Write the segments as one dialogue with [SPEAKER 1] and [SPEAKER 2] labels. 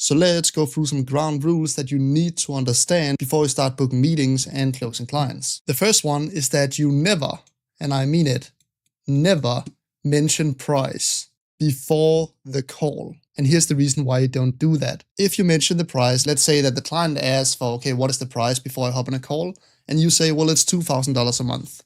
[SPEAKER 1] So let's go through some ground rules that you need to understand before you start booking meetings and closing clients. The first one is that you never, and I mean it, never mention price before the call. And here's the reason why you don't do that. If you mention the price, let's say that the client asks for, okay, what is the price before I hop on a call? And you say, well, it's $2,000 a month.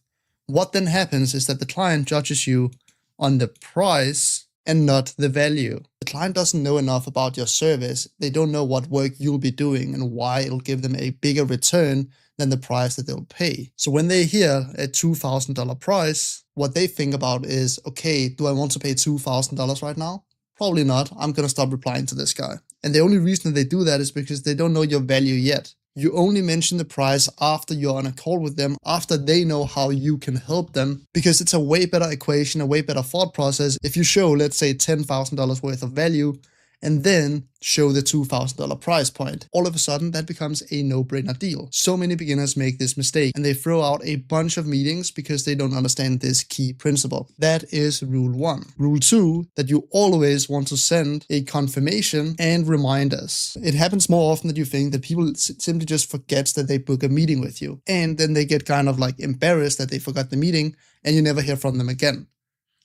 [SPEAKER 1] What then happens is that the client judges you on the price and not the value. The client doesn't know enough about your service. They don't know what work you'll be doing and why it'll give them a bigger return than the price that they'll pay. So when they hear a $2,000 price, what they think about is, okay, do I want to pay $2,000 right now? Probably not. I'm going to stop replying to this guy. And the only reason they do that is because they don't know your value yet. You only mention the price after you're on a call with them, after they know how you can help them, because it's a way better equation, a way better thought process if you show, let's say, $10,000 worth of value and then show the $2,000 price point. All of a sudden, that becomes a no-brainer deal. So many beginners make this mistake and they throw out a bunch of meetings because they don't understand this key principle. That is rule 1. Rule 2, that you always want to send a confirmation and reminders. It happens more often than you think that people simply just forget that they book a meeting with you. And then they get kind of like embarrassed that they forgot the meeting and you never hear from them again.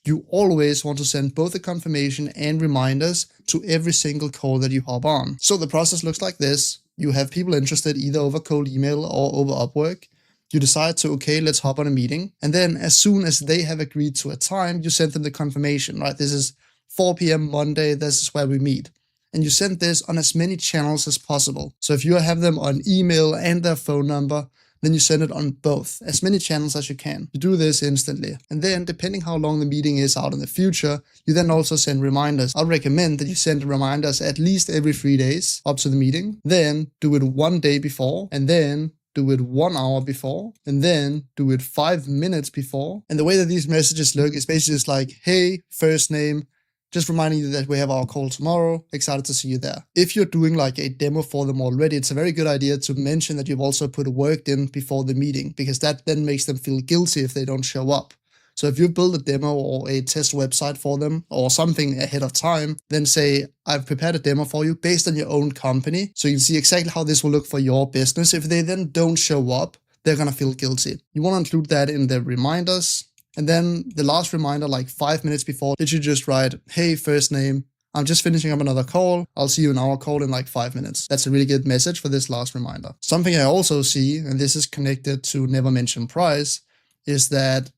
[SPEAKER 1] You always want to send both a confirmation and reminders to every single call that you hop on. So the process looks like this. You have people interested either over cold email or over Upwork. You decide to, okay, let's hop on a meeting. And then as soon as they have agreed to a time, you send them the confirmation, right? This is 4 p.m. Monday. This is where we meet. And you send this on as many channels as possible. So if you have them on email and their phone number, then you send it on both, as many channels as you can. You do this instantly. And then, depending how long the meeting is out in the future, you then also send reminders. I'd recommend that you send reminders at least every 3 days up to the meeting. Then do it 1 day before, and then do it 1 hour before, and then do it 5 minutes before. And the way that these messages look is basically just like, hey, first name, just reminding you that we have our call tomorrow. Excited to see you there. If you're doing like a demo for them already, it's a very good idea to mention that you've also put work in before the meeting, because that then makes them feel guilty if they don't show up. So if you build a demo or a test website for them or something ahead of time, then say, I've prepared a demo for you based on your own company. So you can see exactly how this will look for your business. If they then don't show up, they're going to feel guilty. You want to include that in the reminders. And then the last reminder, like 5 minutes before, did you just write, hey, first name, I'm just finishing up another call. I'll see you in our call in like 5 minutes. That's a really good message for this last reminder. Something I also see, and this is connected to never mention price, is that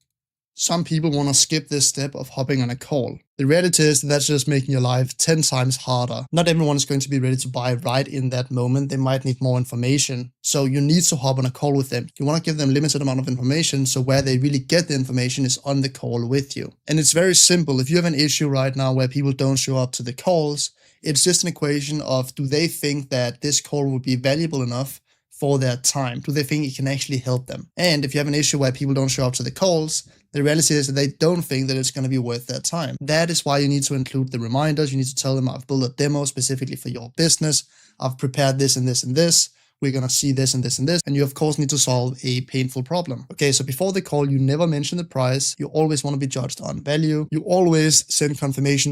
[SPEAKER 1] some people want to skip this step of hopping on a call. The reality is that that's just making your life 10 times harder. Not everyone is going to be ready to buy right in that moment. They might need more information. So you need to hop on a call with them. You want to give them limited amount of information, so where they really get the information is on the call with you. And it's very simple. If you have an issue right now where people don't show up to the calls, it's just an equation of, do they think that this call will be valuable enough for their time? Do they think it can actually help them? And if you have an issue where people don't show up to the calls, the reality is that they don't think that it's going to be worth their time. That is why you need to include the reminders. You need to tell them, I've built a demo specifically for your business. I've prepared this and this and this. We're going to see this and this and this. And you, of course, need to solve a painful problem. Okay, so before the call, you never mention the price. You always want to be judged on value. You always send confirmation